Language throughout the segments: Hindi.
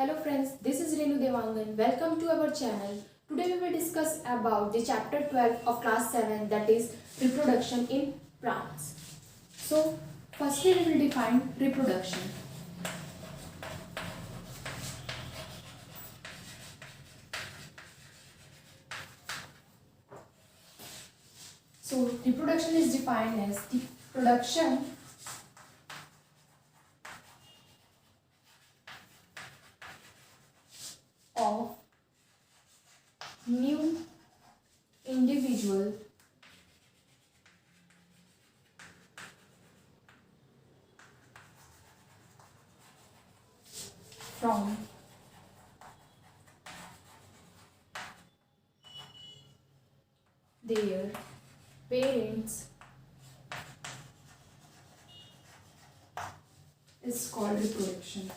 Hello friends, this is Renu Devangan. Welcome to our channel. Today we will discuss about the chapter 12 of class 7, that is reproduction in plants. So firstly we will define reproduction. So reproduction is defined as the production of new individual from their parents is called reproduction.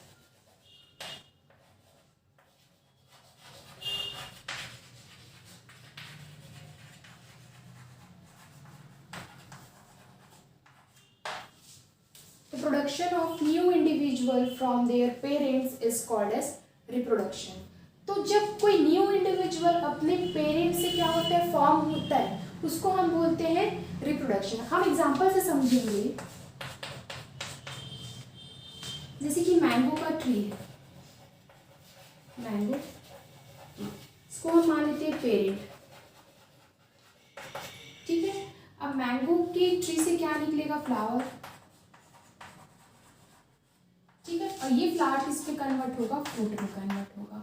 The production of new individual from their parents is called as reproduction. तो जब कोई न्यू इंडिविजुअल अपने पेरेंट्स से क्या होता है, फॉर्म होता है, उसको हम बोलते हैं रिप्रोडक्शन. हम एग्जांपल से समझेंगे. जैसे कि मैंगो का ट्री है, मैंगो, इसको हम मान लेते हैं पेरेंट. ठीक है. अब मैंगो की ट्री से क्या निकलेगा, फ्लावर. ठीक है. और ये फ्लावर किस पे कन्वर्ट होगा, फ्रूट में कन्वर्ट होगा.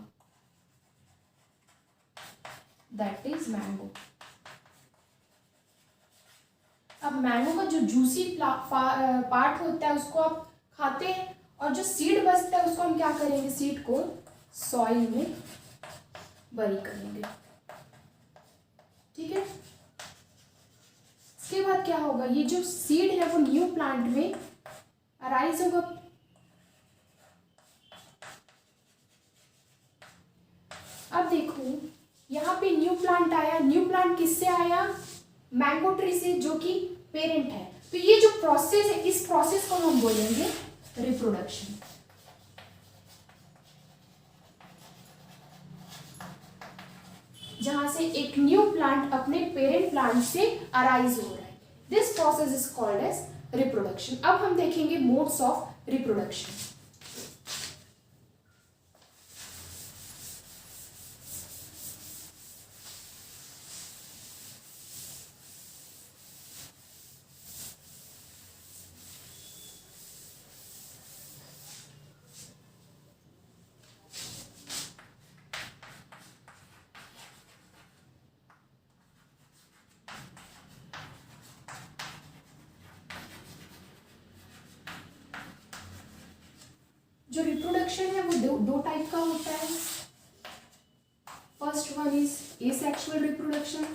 That is mango. अब मैंगो का जो जूसी पार्ट होता है उसको आप खाते हैं, और जो सीड बचता है उसको हम क्या करेंगे, सीड को सॉइल में बरी करेंगे. ठीक है. इसके बाद क्या होगा, ये जो सीड है वो न्यू प्लांट में अराइज होगा. अब देखो यहाँ पे न्यू प्लांट आया. न्यू प्लांट किससे आया, मैंगो ट्री से, जो कि पेरेंट है. तो ये जो प्रोसेस है, इस प्रोसेस को हम बोलेंगे रिप्रोडक्शन. जहां से एक न्यू प्लांट अपने पेरेंट प्लांट से अराइज हो रहा है. This process is called as reproduction. अब हम देखेंगे मोड्स ऑफ रिप्रोडक्शन. जो रिप्रोडक्शन है वो दो टाइप का होता है. First one is asexual reproduction,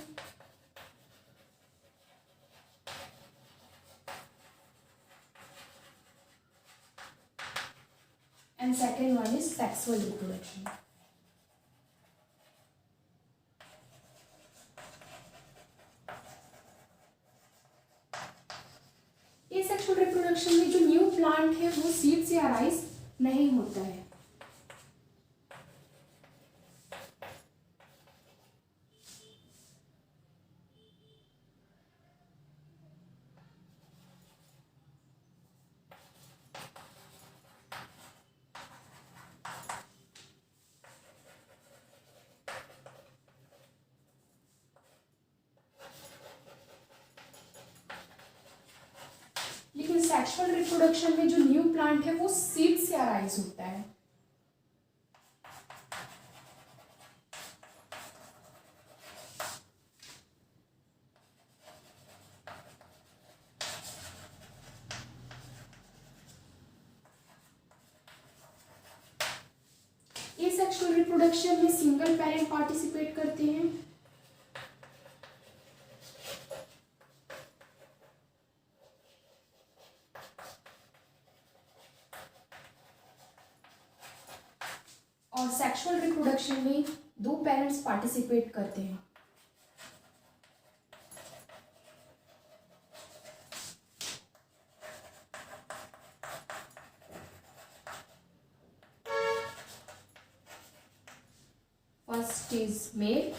and second one is sexual reproduction. Asexual reproduction में जो न्यू प्लांट है वो सीड से अराइज नहीं होता है. लेकिन सेक्सुअल रिप्रोडक्शन में जो न्यू प्लांट है वो सीड से अराइज होता है. एसेक्सुअल रिप्रोडक्शन में सिंगल पेरेंट पार्टिसिपेट करते हैं. और सेक्सुअल रिप्रोडक्शन में दो पेरेंट्स पार्टिसिपेट करते हैं. First is male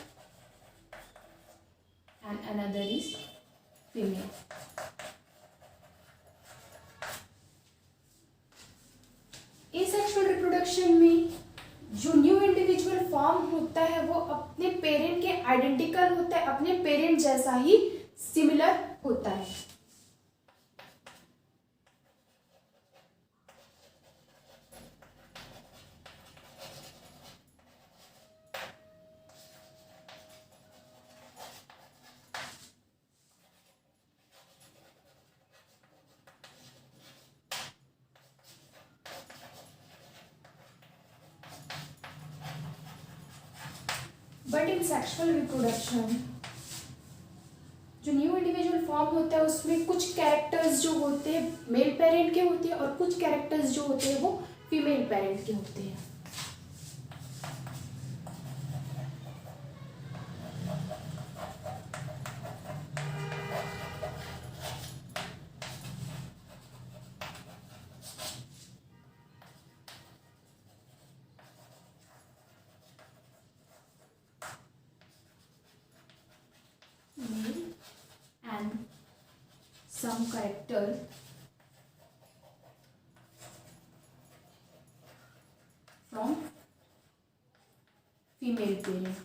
and another is female. Asexual reproduction में जो न्यू इंडिविजुअल फॉर्म होता है वो अपने पेरेंट के आइडेंटिकल होता है, अपने पेरेंट जैसा ही सिमिलर होता है। बट इन सेक्सुअल रिप्रोडक्शन जो न्यू इंडिविजुअल फॉर्म होता है उसमें कुछ कैरेक्टर्स जो होते हैं मेल पेरेंट के होते हैं और कुछ कैरेक्टर्स जो होते हैं वो फीमेल पेरेंट के होते हैं। And some character from female parent।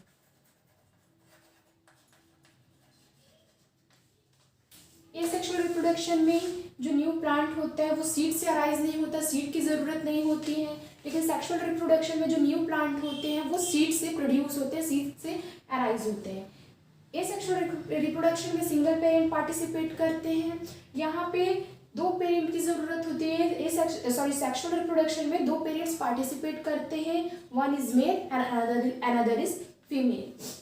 Asexual reproduction में जो न्यू प्लांट होता है वो सीड से अराइज नहीं होता, सीड की ज़रूरत नहीं होती है। लेकिन सेक्सुअल रिप्रोडक्शन में जो न्यू प्लांट होते हैं वो सीड से प्रोड्यूस होते हैं, सीड से अराइज होते हैं। एसेक्सुअल रिप्रोडक्शन में सिंगल पेरेंट पार्टिसिपेट करते हैं। यहाँ पे दो पेरेंट की ज़रूरत होती है। सेक्सुअल रिप्रोडक्शन में दो पेरेंट्स पार्टिसिपेट करते हैं, one is male and another is female.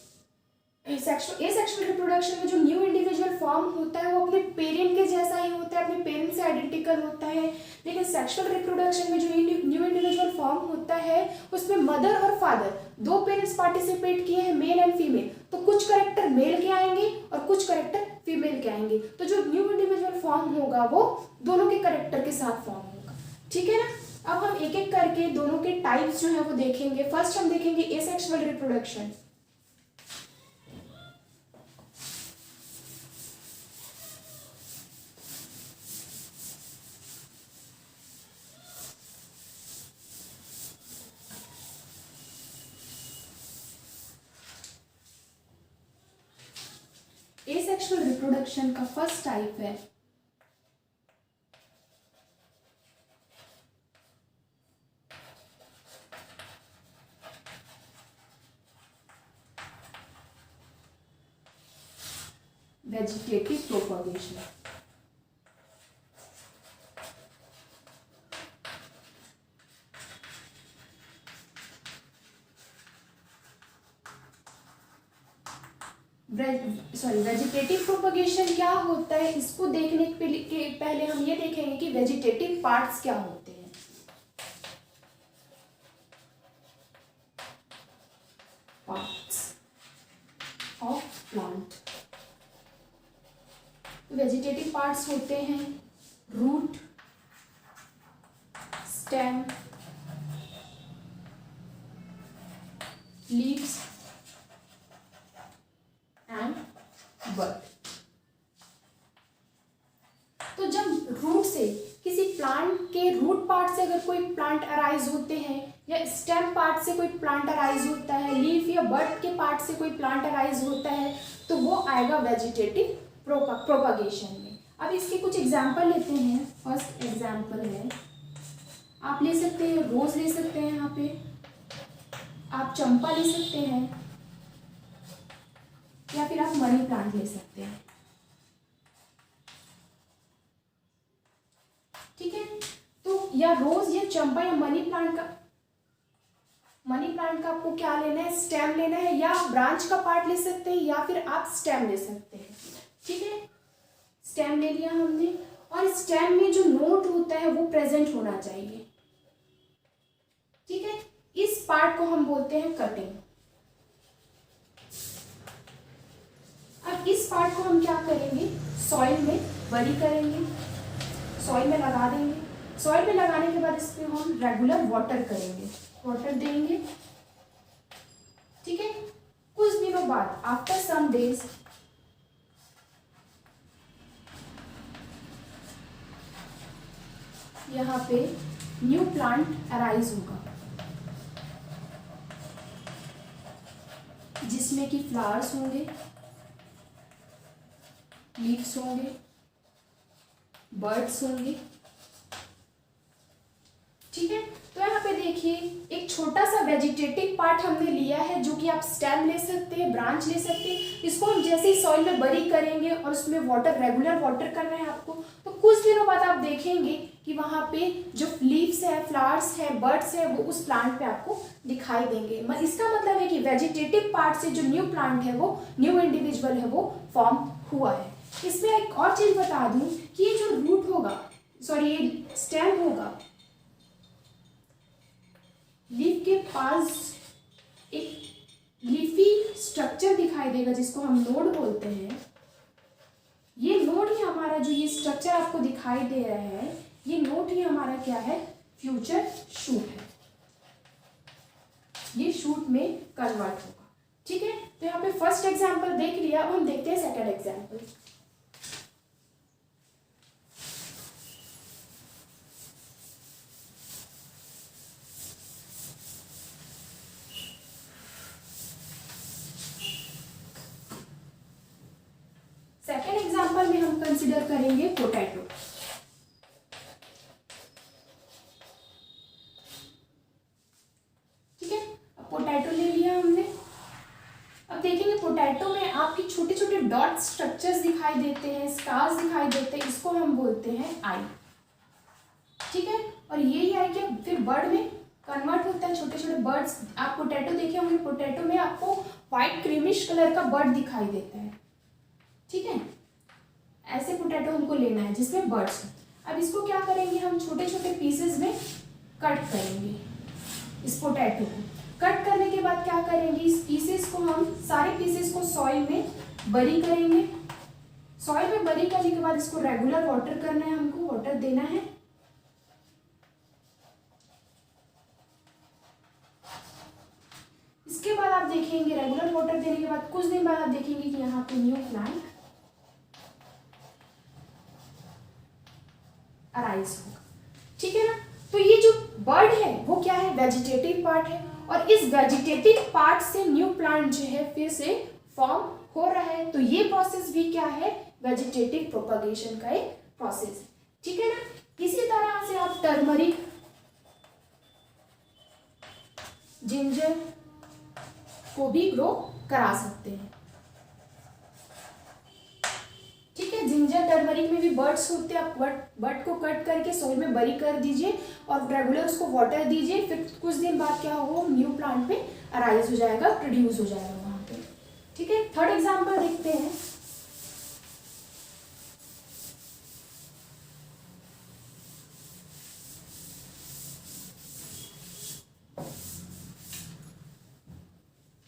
Asexual reproduction में जो न्यू इंडिविजुअल फॉर्म होता है वो अपने पेरेंट के जैसा ही होता है, अपने पेरेंट से आइडेंटिकल होता है। लेकिन सेक्सुअल रिप्रोडक्शन में जो न्यू इंडिविजुअल फॉर्म होता है उसमें मदर और फादर दो पेरेंट्स पार्टिसिपेट किए हैं, मेल एंड फीमेल, तो कुछ करेक्टर मेल के आएंगे और कुछ करेक्टर फीमेल के आएंगे। तो जो न्यू इंडिविजुअल फॉर्म होगा वो दोनों के करेक्टर के साथ फॉर्म होगा। ठीक है ना। अब हम एक एक करके दोनों के टाइप्स जो है वो देखेंगे। फर्स्ट हम देखेंगे एसेक्सुअल रिप्रोडक्शन। एसेक्सुअल रिप्रोडक्शन का फर्स्ट टाइप है वेजिटेटिव प्रोपगेशन। वेजिटेटिव प्रोपगेशन क्या होता है, इसको देखने के पहले हम ये देखेंगे कि वेजिटेटिव पार्ट्स क्या होते हैं। Parts of plant. Vegetative parts होते हैं रूट, स्टेम, लीव्स एंड बड। तो जब रूट से किसी प्लांट के रूट पार्ट से अगर कोई प्लांट अराइज होते हैं या स्टेम पार्ट से कोई प्लांट अराइज होता है, लीफ या बड के पार्ट से कोई प्लांट अराइज होता है, तो वो आएगा वेजिटेटिव प्रोपगेशन में। अब इसके कुछ एग्जाम्पल लेते हैं। फर्स्ट एग्जाम्पल है, आप ले सकते हैं रोज ले सकते हैं, यहाँ पे आप चंपा ले सकते हैं या फिर आप मनी प्लांट ले सकते हैं। ठीक है। तो या रोज या चंपा या मनी प्लांट का आपको क्या लेना है, स्टेम लेना है, या ब्रांच का पार्ट ले सकते हैं या फिर आप स्टेम ले सकते हैं। ठीक है, स्टेम ले लिया हमने, और स्टेम में जो नोट होता है वो प्रेजेंट होना चाहिए। ठीक है, इस पार्ट को हम बोलते हैं कटिंग। अब इस पार्ट को हम क्या करेंगे, सॉइल में बरी करेंगे, सॉइल में लगा देंगे। सॉइल में लगाने के बाद इस पे हम रेगुलर वाटर करेंगे, वाटर देंगे। ठीक है, बाद आफ्टर सम डेज यहाँ पे न्यू प्लांट अराइज होगा जिसमें कि फ्लावर्स होंगे, लीव्स होंगे, बर्ड्स होंगे। ठीक है, तो यहाँ पे देखिए एक छोटा सा वेजिटेटिव पार्ट हमने लिया है जो कि आप स्टेम ले सकते हैं, ब्रांच ले सकते हैं। इसको हम जैसे ही सॉइल में बरी करेंगे और उसमें वाटर, रेगुलर वाटर करना है आपको, तो कुछ दिनों बाद आप देखेंगे कि वहाँ पे जो लीव्स है, फ्लावर्स है, बर्ड्स है, वो उस प्लांट पे आपको दिखाई देंगे। इसका मतलब है कि वेजिटेटिव पार्ट से जो न्यू प्लांट है, वो न्यू इंडिविजुअल है, वो फॉर्म हुआ है। इसमें एक और चीज बता दूं कि ये जो रूट होगा, सॉरी ये स्टेम होगा, लीफ के पास एक लीफी स्ट्रक्चर दिखाई देगा जिसको हम नोड बोलते हैं। ये नोड ही हमारा, जो ये स्ट्रक्चर आपको दिखाई दे रहा है, ये नोड ही हमारा क्या है, फ्यूचर शूट है। ये शूट में कन्वर्ट होगा। ठीक है, तो यहाँ पे फर्स्ट एग्जांपल देख लिया, अब हम देखते हैं सेकंड एग्जांपल। सेकेंड एग्जाम्पल में हम कंसिडर करेंगे पोटैटो। ठीक है, अब पोटैटो ले लिया हमने। अब देखेंगे पोटैटो में आपकी छोटे छोटे डॉट स्ट्रक्चर्स दिखाई देते हैं, स्टार्स दिखाई देते हैं, इसको हम बोलते हैं आई। ठीक है, और यही आई क्या फिर बर्ड में कन्वर्ट होता है, छोटे छोटे बर्ड्स। आप पोटैटो देखे होंगे, पोटैटो में आपको व्हाइट क्रीमिश कलर का बर्ड दिखाई देता है। ठीक है, ऐसे पोटैटो हमको लेना है जिसमें बर्ड्स। अब इसको क्या करेंगे, हम छोटे छोटे पीसेस में कट करेंगे। इस पोटैटो को कट करने के बाद क्या करेंगे, इस पीसेस को, हम सारे पीसेस को सॉइल में बरी करेंगे। सॉइल में बरी करने के बाद इसको रेगुलर वाटर करना है, हमको वाटर देना है। इसके बाद आप देखेंगे रेगुलर वाटर देने के बाद कुछ दिन बाद आप देखेंगे कि यहाँ पे न्यू प्लांट अराइज होगा। ठीक है ना, तो ये जो बर्ड है वो क्या है, वेजिटेटिव पार्ट है, और इस वेजिटेटिव पार्ट से न्यू प्लांट जो है फिर से फॉर्म हो रहा है। तो ये प्रोसेस भी क्या है, वेजिटेटिव प्रोपगेशन का एक प्रोसेस है। ठीक है ना, इसी तरह से आप टर्मरिक, जिंजर को भी ग्रो करा सकते हैं। ठीक है, जिंजर टर्मरिक में भी बर्ड्स होते हैं। आप बर्ड को कट करके सॉइल में बरी कर दीजिए और रेगुलर उसको वाटर दीजिए, फिर कुछ दिन बाद क्या होगा, न्यू प्लांट पे अराइज हो जाएगा, प्रोड्यूस हो जाएगा वहां पे। ठीक है, थर्ड एग्जांपल देखते हैं।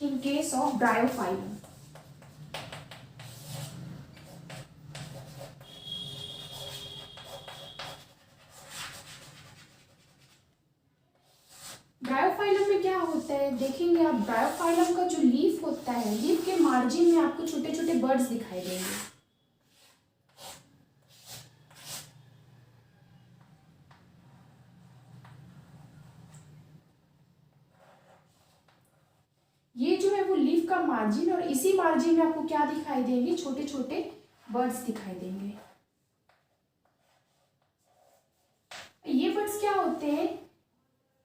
In case of Bryophyllum, Bryophyllum में क्या होता है, देखेंगे आप, ब्रायोफाइलम का जो लीफ होता है, लीफ के मार्जिन में आपको छोटे छोटे बर्ड्स दिखाई देंगे। ये जो है वो लीफ का मार्जिन, और इसी मार्जिन में आपको क्या दिखाई देंगे, छोटे छोटे बर्ड्स दिखाई देंगे। ये बर्ड्स क्या होते हैं,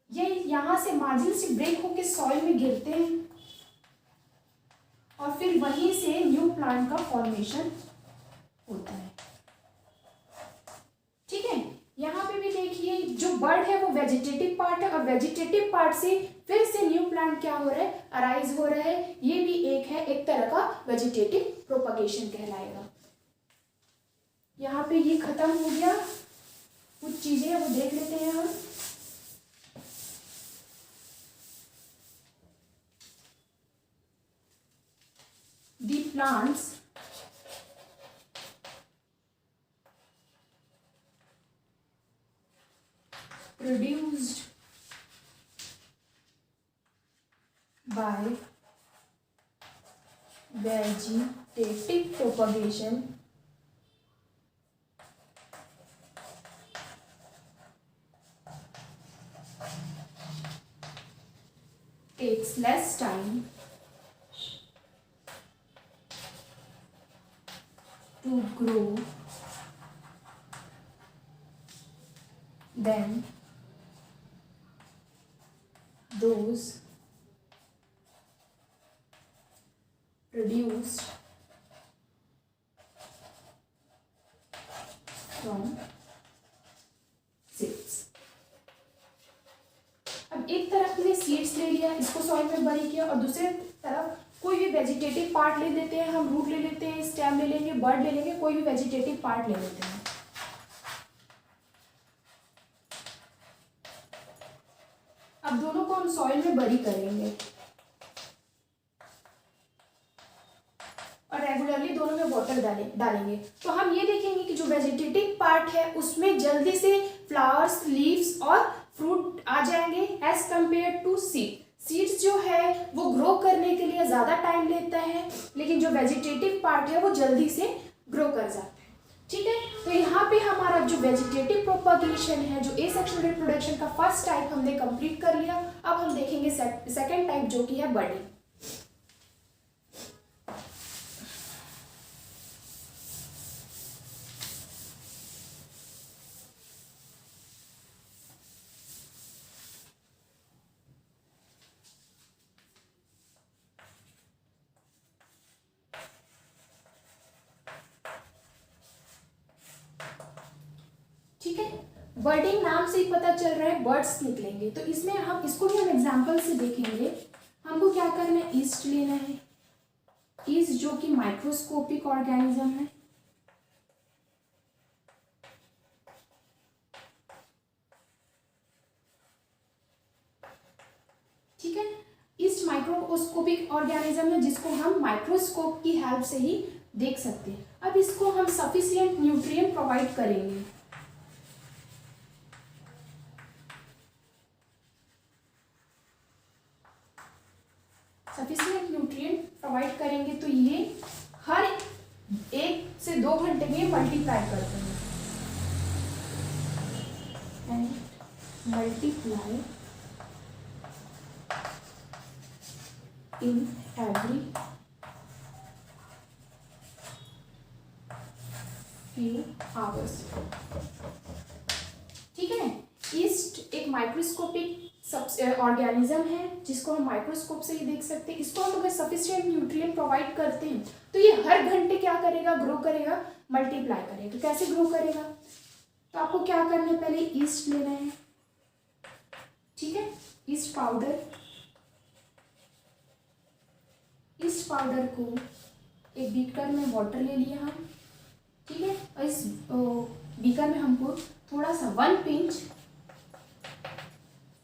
ये यहां से मार्जिन से ब्रेक होकर सॉइल में गिरते हैं और फिर वहीं से न्यू प्लांट का फॉर्मेशन होता है। ठीक है, यहाँ पे भी देखिए जो बर्ड है वो वेजिटेटिव पार्ट है, और वेजिटेटिव पार्ट से फिर से न्यू प्लांट क्या हो रहा है, अराइज हो रहा है। ये भी एक है, एक तरह का वेजिटेटिव प्रोपगेशन कहलाएगा। यहाँ पे ये खत्म हो गया, कुछ चीजें वो देख लेते हैं हम। The plants produced by vegetative propagation takes less time to grow than those produced from seeds। अब एक तरफ ने सीड्स ले लिया, इसको सॉइल में बरी किया, और दूसरे तरफ कोई भी वेजिटेटिव पार्ट ले लेते हैं, हम रूट ले लेते हैं, स्टेम ले लेंगे, बर्ड ले लेंगे, कोई भी वेजिटेटिव पार्ट ले लेते हैं। अब दोनों को हम सॉइल में बरी करेंगे और रेगुलरली दोनों में वाटर डालेंगे। तो हम ये देखेंगे कि जो वेजिटेटिव पार्ट है उसमें जल्दी से फ्लावर्स, लीव्स और फ्रूट आ जाएंगे as compare to seed. Seeds जो है वो ग्रो करने के लिए ज़्यादा टाइम लेता है, लेकिन जो वेजिटेटिव पार्ट है वो जल्दी से ग्रो कर जाता है। ठीक है, तो यहाँ पे हमारा जो वेजिटेटिव प्रोपगेशन है, जो एसेक्सुअल रिप्रोडक्शन का फर्स्ट टाइप हमने कंप्लीट कर लिया। अब हम देखेंगे सेकेंड टाइप जो कि है बर्डिंग। ठीक है, बर्डिंग नाम से ही पता चल रहा है बर्ड्स निकलेंगे, तो इसमें हम इसको भी हम एग्जांपल से देखेंगे। हमको क्या करना है, ईस्ट लेना है। ईस्ट जो कि माइक्रोस्कोपिक ऑर्गेनिज्म है, ठीक है, ईस्ट माइक्रोस्कोपिक ऑर्गेनिज्म है जिसको हम माइक्रोस्कोप की हेल्प से ही देख सकते हैं। अब इसको हम सफिशिएंट न्यूट्रिएंट प्रोवाइड करेंगे। सफिशिएंट न्यूट्रिएंट प्रोवाइड करेंगे तो ये हर 1 से 2 घंटे में मल्टीप्लाई करते हैं and multiply in every few hours। ठीक है, ईस्ट एक माइक्रोस्कोपिक ऑर्गेनिज्म है जिसको हम माइक्रोस्कोप से ही देख सकते हैं। इसको हम अगर सफिशिएंट न्यूट्रिएंट प्रोवाइड करते हैं तो ये हर घंटे क्या करेगा, ग्रो करेगा, मल्टीप्लाई करेगा। तो कैसे ग्रो करेगा, तो आपको क्या करना है, पहले ईस्ट लेना है। ठीक है, ईस्ट पाउडर को एक बीकर में वाटर ले लिया हम। ठीक है, और इस बीकर में हमको थोड़ा सा 1 पिंच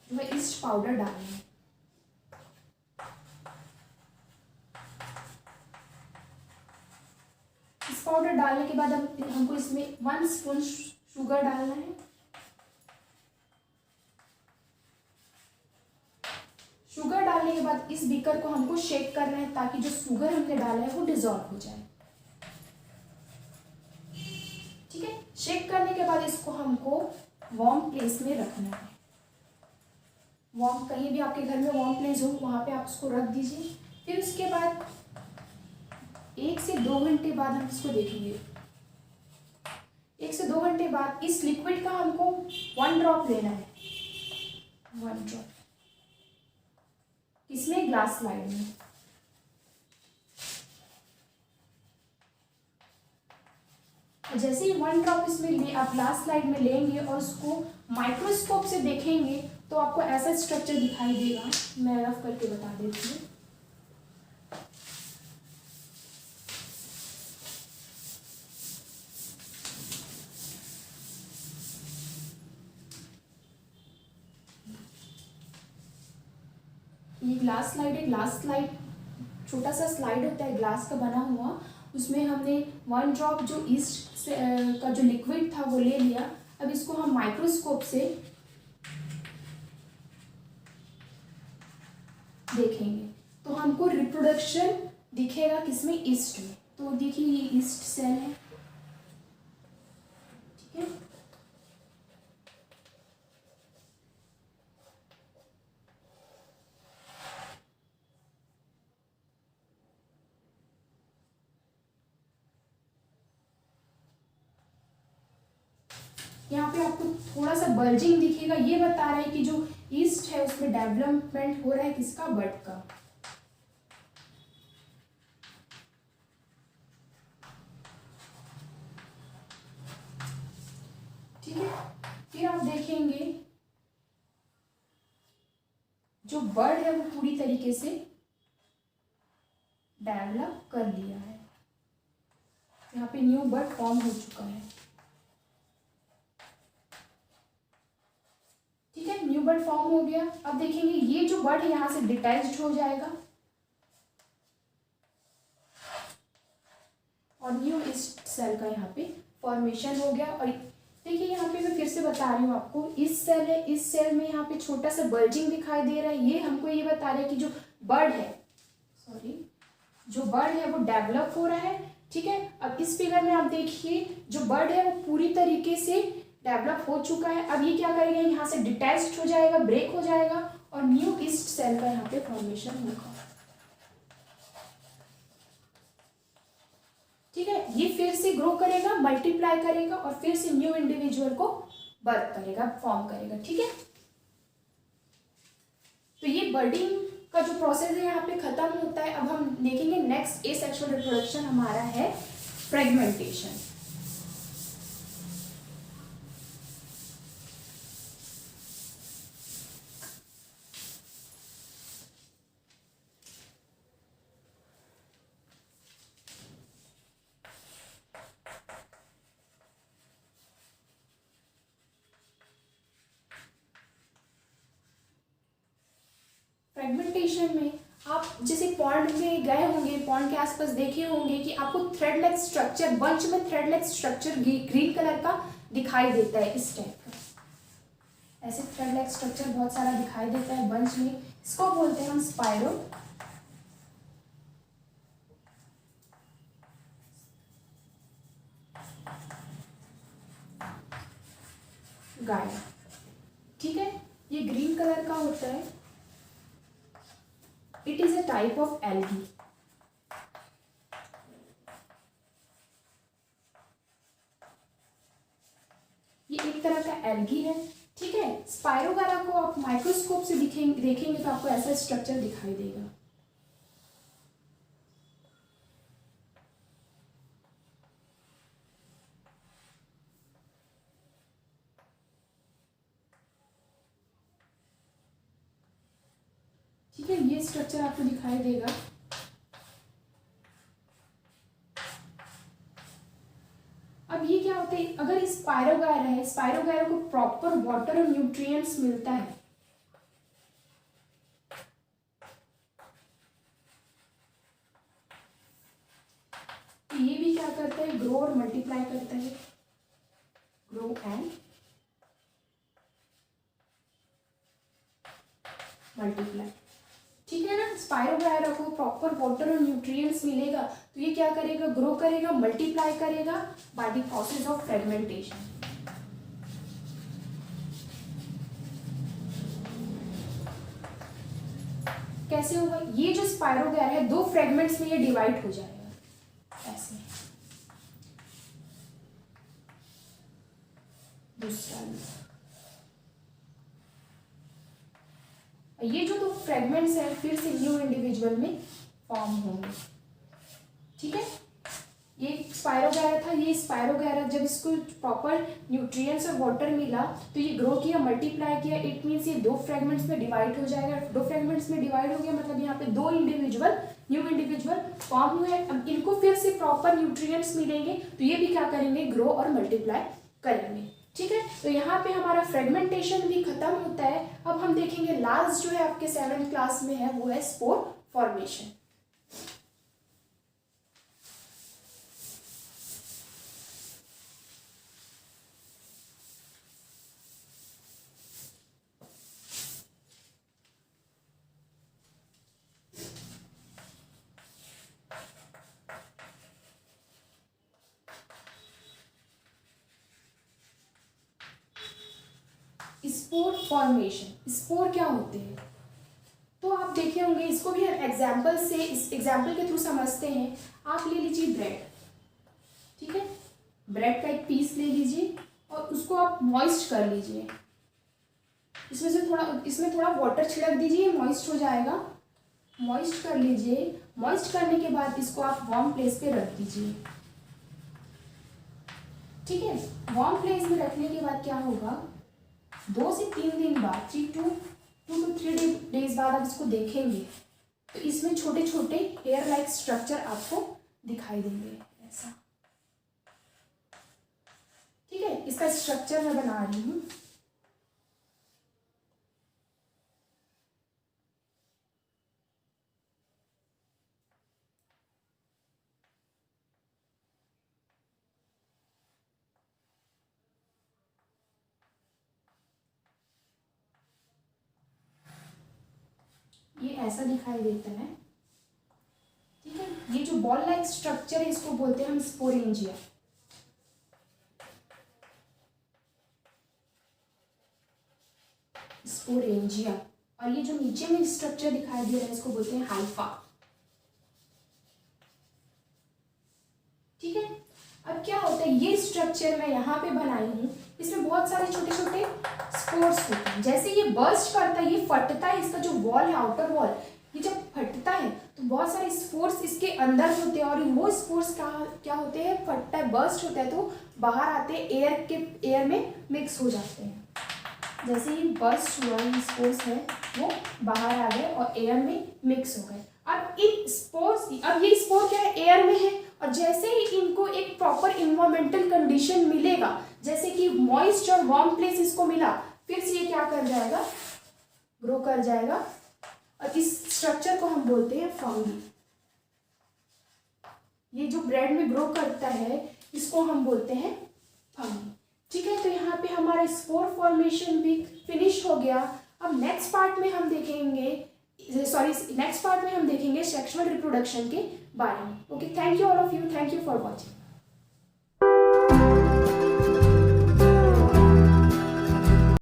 जो है ईस्ट पाउडर डालना है। इस पाउडर डालने के बाद हमको इसमें 1 स्पून शुगर डालना है। शुगर डालने के बाद इस बीकर को हमको शेक करना है ताकि जो शुगर हमने डाला है वो डिजॉल्व हो जाए। ठीक है, शेक करने के बाद इसको हमको वार्म प्लेस में रखना है। वार्म, कहीं भी आपके घर में वार्म प्लेस हो वहाँ पे आप उसको रख दीजिए। फिर उसके बाद 1 से 2 घंटे बाद हम इसको देखेंगे। 1 से 2 घंटे बाद इस लिक्विड का हमको 1 ड्रॉप लेना है। 1 ड्रॉप इसमें ग्लास स्लाइड में। जैसे ही 1 ड्रॉप इसमें आप ग्लास स्लाइड में लेंगे और उसको माइक्रोस्कोप से देखेंगे तो आपको ऐसा स्ट्रक्चर दिखाई देगा। मैं रफ करके बता देती हूँ। ये ग्लास स्लाइड है। ग्लास स्लाइड छोटा सा स्लाइड होता है ग्लास का बना हुआ, उसमें हमने 1 ड्रॉप जो ईस्ट का जो लिक्विड था वो ले लिया। अब इसको हम माइक्रोस्कोप से देखेंगे तो हमको रिप्रोडक्शन दिखेगा किसमें, ईस्ट में। तो देखिए ये ईस्ट सेल है, ठीक है। यहाँ पे आपको थोड़ा सा बल्जिंग दिखेगा, ये बता रहा है कि जो ईस्ट है उसमें डेवलपमेंट हो रहा है किसका, बड का। ठीक है। फिर आप देखेंगे जो बर्ड है वो पूरी तरीके से डेवलप कर लिया है, यहाँ पे न्यू बर्ड फॉर्म हो चुका है, ठीक है। न्यू बर्ड फॉर्म हो गया। अब देखेंगे ये जो बर्ड है यहाँ से डिटैच्ड हो जाएगा और न्यू ईस्ट सेल का यहाँ पे फॉर्मेशन हो गया। और देखिए यहाँ पे मैं फिर से बता रही हूँ आपको, इस सेल है, इस सेल में यहाँ पे छोटा सा बल्जिंग दिखाई दे रहा है, ये हमको ये बता रहा है कि जो बर्ड है, सॉरी, जो बर्ड है वो डेवलप हो रहा है, ठीक है। अब इस फिगर में आप देखिए जो बर्ड है वो पूरी तरीके से डेवलप हो चुका है। अब ये क्या करेगा, यहाँ से डिटैच्ड हो जाएगा, ब्रेक हो जाएगा और न्यू ईस्ट सेल का यहाँ पे फॉर्मेशन होगा, ठीक है। ये फिर से ग्रो करेगा, मल्टीप्लाई करेगा और फिर से न्यू इंडिविजुअल को बर्थ करेगा, फॉर्म करेगा, ठीक है। तो ये बर्डिंग का जो प्रोसेस है यहाँ पे खत्म होता है। अब हम देखेंगे नेक्स्ट एसेक्सुअल रिप्रोडक्शन हमारा है फ्रेगमेंटेशन। फ्रेगमेंटेशन में आप जैसे पॉन्ड में गए होंगे, पॉन्ड के आसपास देखे होंगे कि आपको थ्रेड लाइक स्ट्रक्चर, बंच में thread like structure green colour का दिखाई देता है, इस टाइप का। ऐसे थ्रेड लाइक स्ट्रक्चर बहुत सारा दिखाई देता है बंच में, इसको बोलते हैं हम स्पाइरो गाया, ठीक है। ये ग्रीन कलर का होता है, it is a type of algae. ये एक तरह का एल्गी है, ठीक है। स्पाइरोगारा को आप माइक्रोस्कोप से देखेंगे तो आपको ऐसा स्ट्रक्चर दिखाई देगा। ठीक है, ये स्ट्रक्चर आपको दिखाई देगा। अब ये क्या होता है, अगर स्पाइरोगारा है, स्पाइरोगारा को प्रॉपर वाटर और न्यूट्रिएंट्स मिलता है, तो ये भी क्या करता है, ग्रो और मल्टीप्लाई करता है, ग्रो एंड मल्टीप्लाई, ठीक है ना। स्पाइरोगायरा को प्रॉपर वाटर और न्यूट्रिएंट्स मिलेगा तो ये क्या करेगा, ग्रो करेगा, मल्टीप्लाई करेगा by the process of fragmentation. कैसे होगा, ये जो स्पाइरोगायरा है दो फ्रेगमेंट्स में ये डिवाइड हो जाएगा ऐसे, दूसरा ये जो दो फ्रेगमेंट्स हैं फिर से न्यू इंडिविजुअल में फॉर्म होंगे, ठीक है। ये स्पाइरोगायरा था, ये स्पाइरोगायरा जब इसको प्रॉपर न्यूट्रिएंट्स और वाटर मिला तो ये ग्रो किया, मल्टीप्लाई किया, इट मीन्स ये दो फ्रेगमेंट्स में डिवाइड हो जाएगा। दो फ्रेगमेंट्स में डिवाइड हो गया मतलब यहाँ पे दो इंडिविजुअल, न्यू इंडिविजुअल फॉर्म हुए। अब इनको फिर से प्रॉपर न्यूट्रिएंट्स मिलेंगे तो ये भी क्या करेंगे, ग्रो और मल्टीप्लाई करेंगे, ठीक है। तो यहाँ पे हमारा फ्रेगमेंटेशन भी खत्म होता है। अब हम देखेंगे लास्ट जो है आपके 7th क्लास में है वो है spore formation. Spore formation. Spore क्या होते हैं तो आप देखे होंगे, इसको भी हम एग्जाम्पल से, इस एग्जाम्पल के थ्रू समझते हैं। आप ले लीजिए ब्रेड, ठीक है, ब्रेड का एक पीस ले लीजिए और उसको आप मॉइस्ट कर लीजिए। इसमें थोड़ा वाटर छिड़क दीजिए, मॉइस्ट हो जाएगा। मॉइस्ट कर लीजिए। मॉइस्ट करने के बाद इसको आप वार्म प्लेस पे रख दीजिए, ठीक है। वार्म प्लेस में रखने के बाद क्या होगा, 2 से 3 दिन बाद, 2 to 3 डेज बाद आप इसको देखेंगे तो इसमें छोटे छोटे हेयर लाइक स्ट्रक्चर आपको दिखाई देंगे, ऐसा, ठीक है। इसका स्ट्रक्चर मैं बना रही हूँ। ये ऐसा दिखाई देता है, ठीक है। ये जो बॉल लाइक स्ट्रक्चर है इसको बोलते हैं हम स्पोरेंजिया। स्पोरेंजिया। और ये जो नीचे में स्ट्रक्चर दिखाई दे रहा है इसको बोलते हैं हाइफा, ठीक है। अब क्या होता है, ये स्ट्रक्चर मैं यहाँ पे बनाई हूँ, इसमें बहुत सारे छोटे छोटे स्पोर्स होते हैं। जैसे ये बर्स्ट करता है, ये फटता है, इसका जो वॉल है, आउटर वॉल, ये जब फटता है तो बहुत सारे स्पोर्स इसके अंदर होते हैं और वो स्पोर्स क्या होते हैं, फटता है, बर्स्ट होता है तो बाहर आते हैं, एयर में मिक्स हो जाते हैं। जैसे ही बर्स्ट हुआ, ये स्पोर्स है वो बाहर आ गए और एयर में मिक्स हो गए। अब इन स्पोर्स, अब ये स्पोर क्या है, एयर में है, और जैसे ही इनको एक प्रॉपर इन्वायरमेंटल कंडीशन मिलेगा, जैसे कि मॉइस्ट और वार्म प्लेस इसको मिला, फिर से ये क्या कर जाएगा, ग्रो कर जाएगा। और इस स्ट्रक्चर को हम बोलते हैं फंगी। ये जो ब्रेड में ग्रो करता है इसको हम बोलते हैं फंगी, ठीक है। तो यहाँ पे हमारा स्पोर फॉर्मेशन भी फिनिश हो गया। अब नेक्स्ट पार्ट में हम देखेंगे सेक्सुअल रिप्रोडक्शन के बारे में। Okay, thank you all of you, thank you for watching.